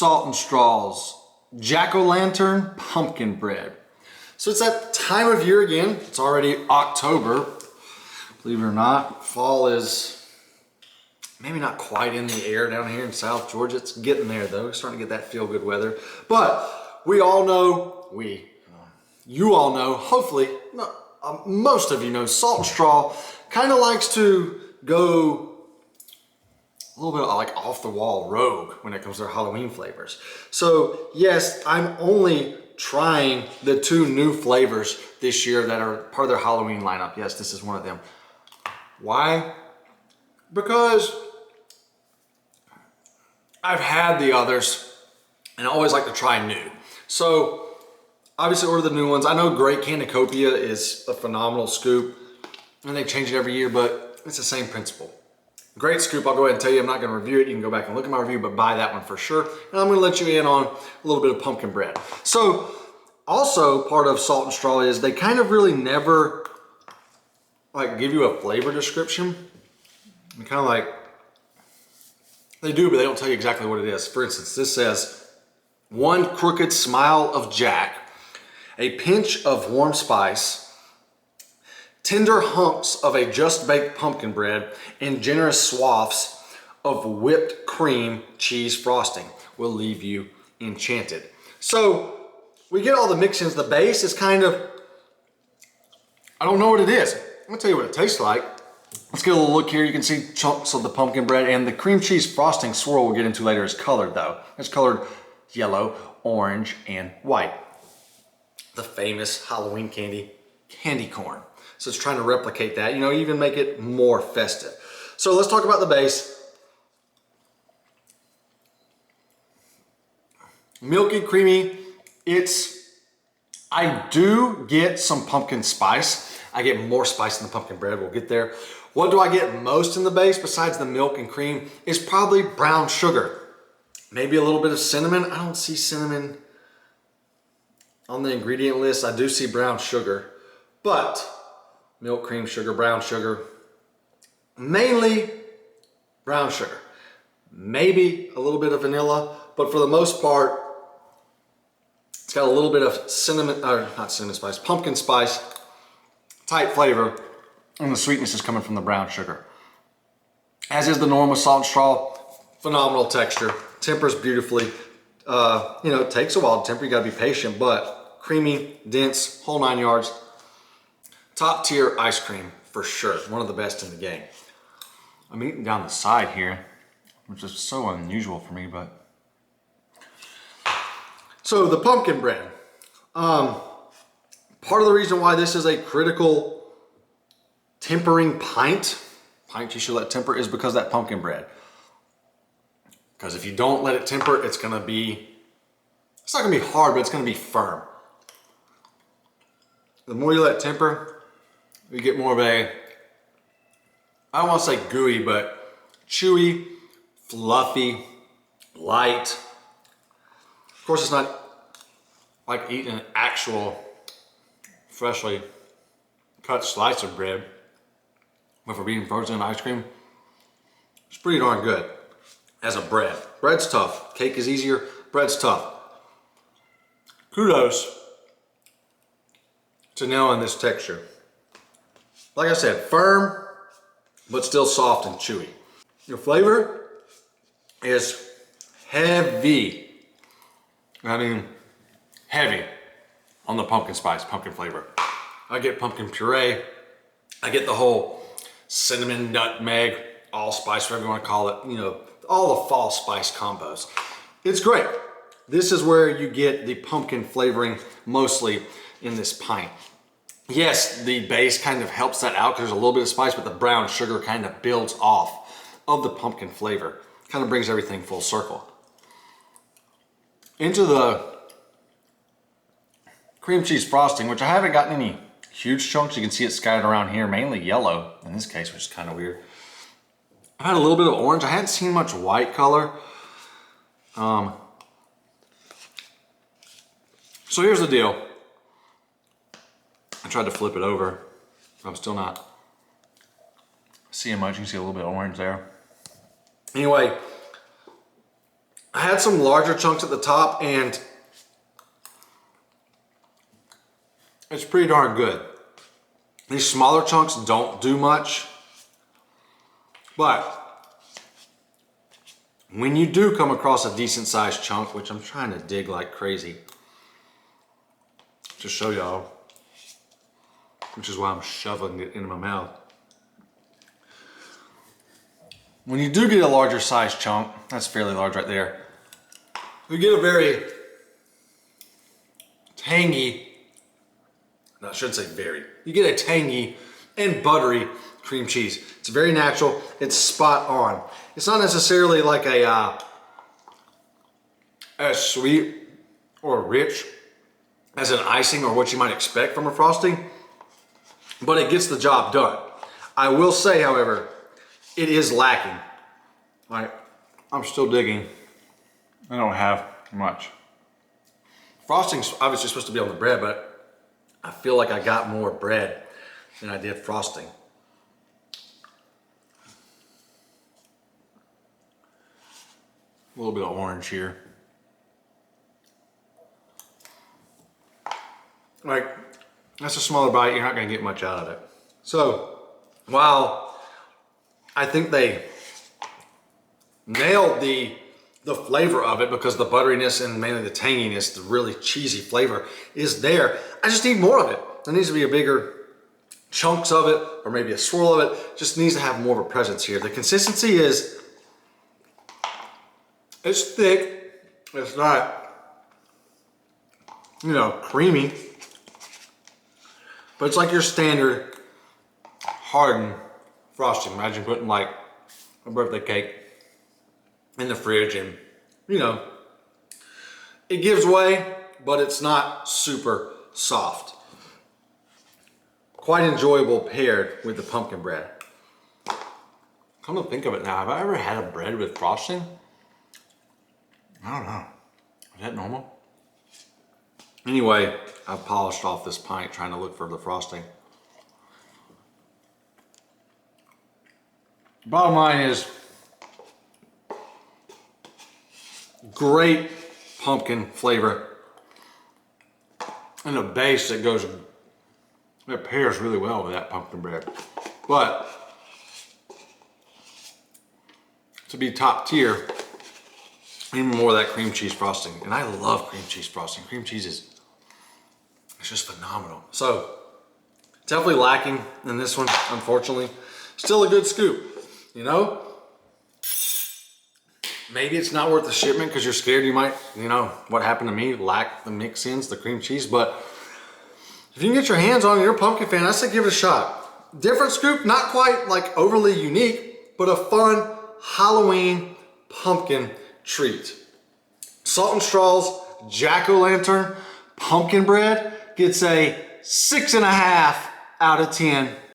Salt and Straw's Jack-O-Lantern Pumpkin Bread. So it's that time of year again. It's already October. Believe it or not, fall is maybe not quite in the air down here in South Georgia. It's getting there though. It's starting to get that feel-good weather. But we all know, you all know, hopefully, most of you know, Salt and Straw kind of likes to go a little bit like off the wall rogue when it comes to their Halloween flavors. So yes, I'm only trying the 2 new flavors this year that are part of their Halloween lineup. Yes, this is one of them. Why? Because I've had the others and I always like to try new. So obviously order the new ones. I know Great Candicopia is a phenomenal scoop and they change it every year, but it's the same principle. Great scoop, I'll go ahead and tell you, I'm not gonna review it. You can go back and look at my review, but buy that one for sure. And I'm gonna let you in on a little bit of pumpkin bread. So also part of Salt and Straw is they kind of really never like give you a flavor description. And kind of like, they do, but they don't tell you exactly what it is. For instance, this says, 1 crooked smile of Jack, a pinch of warm spice, tender hunks of a just baked pumpkin bread, and generous swaths of whipped cream cheese frosting will leave you enchanted. So we get all the mix-ins. The base is kind of, I don't know what it is. I'm gonna tell you what it tastes like. Let's get a little look here. You can see chunks of the pumpkin bread, and the cream cheese frosting swirl we'll get into later is colored though. It's colored yellow, orange, and white. The famous Halloween candy corn. So it's trying to replicate that, you know, even make it more festive. So let's talk about the base. Milky, creamy. I do get some pumpkin spice. I get more spice in the pumpkin bread, we'll get there. What do I get most in the base besides the milk and cream is probably brown sugar. Maybe a little bit of cinnamon. I don't see cinnamon on the ingredient list. I do see brown sugar, but milk, cream, sugar, brown sugar, mainly brown sugar. Maybe a little bit of vanilla, but for the most part, it's got a little bit of cinnamon, or not cinnamon spice, pumpkin spice type flavor, and the sweetness is coming from the brown sugar. As is the norm with Salt and Straw, phenomenal texture, tempers beautifully. You know, it takes a while to temper, you gotta be patient, but creamy, dense, whole 9 yards. Top tier ice cream for sure, one of the best in the game. I'm eating down the side here, which is so unusual for me, but. So the pumpkin bread. Part of the reason why this is a critical tempering pint you should let temper, is because of that pumpkin bread. Because if you don't let it temper, it's not gonna be hard, but it's gonna be firm. The more you let it temper, you get more of a, I don't want to say gooey, but chewy, fluffy, light. Of course, it's not like eating an actual freshly cut slice of bread, but for being frozen ice cream, it's pretty darn good as a bread. Bread's tough. Cake is easier, bread's tough. Kudos to nailing this texture. Like I said, firm, but still soft and chewy. The flavor is heavy. I mean, heavy on the pumpkin spice, pumpkin flavor. I get pumpkin puree. I get the whole cinnamon, nutmeg, allspice, whatever you want to call it, you know, all the fall spice combos. It's great. This is where you get the pumpkin flavoring mostly in this pint. Yes, the base kind of helps that out because there's a little bit of spice, but the brown sugar kind of builds off of the pumpkin flavor. Kind of brings everything full circle. Into the cream cheese frosting, which I haven't gotten any huge chunks. You can see it scattered around here, mainly yellow in this case, which is kind of weird. I had a little bit of orange. I hadn't seen much white color. So here's the deal. I tried to flip it over. I'm still not seeing much. You can see a little bit of orange there. Anyway, I had some larger chunks at the top and it's pretty darn good. These smaller chunks don't do much, but when you do come across a decent sized chunk, which I'm trying to dig like crazy to show y'all, which is why I'm shoveling it into my mouth. When you do get a larger size chunk, that's fairly large right there, you get a very tangy, no, I shouldn't say very, you get a tangy and buttery cream cheese. It's very natural, it's spot on. It's not necessarily like as sweet or rich as an icing or what you might expect from a frosting, but it gets the job done. I will say, however, it is lacking. Like, I'm still digging. I don't have much. Frosting's obviously supposed to be on the bread, but I feel like I got more bread than I did frosting. A little bit of orange here. Like, that's a smaller bite, you're not gonna get much out of it. So, while I think they nailed the flavor of it because the butteriness and mainly the tanginess, the really cheesy flavor is there, I just need more of it. There needs to be a bigger chunks of it or maybe a swirl of it. Just needs to have more of a presence here. The consistency is, it's thick, it's not, you know, creamy, but it's like your standard hardened frosting. Imagine putting like a birthday cake in the fridge and, you know, it gives way, but it's not super soft. Quite enjoyable paired with the pumpkin bread. Come to think of it now, have I ever had a bread with frosting? I don't know. Is that normal? Anyway, I polished off this pint trying to look for the frosting. Bottom line is, great pumpkin flavor and a base that goes, that pairs really well with that pumpkin bread. But to be top tier, even more of that cream cheese frosting. And I love cream cheese frosting. Cream cheese is, it's just phenomenal. So definitely lacking in this one, unfortunately. Still a good scoop, you know? Maybe it's not worth the shipment because you're scared you might, you know, what happened to me, lack the mix-ins, the cream cheese. But if you can get your hands on it, you're a pumpkin fan, I say give it a shot. Different scoop, not quite like overly unique, but a fun Halloween pumpkin treat. Salt and Straws Jack-O-Lantern pumpkin bread gets a 6.5 out of 10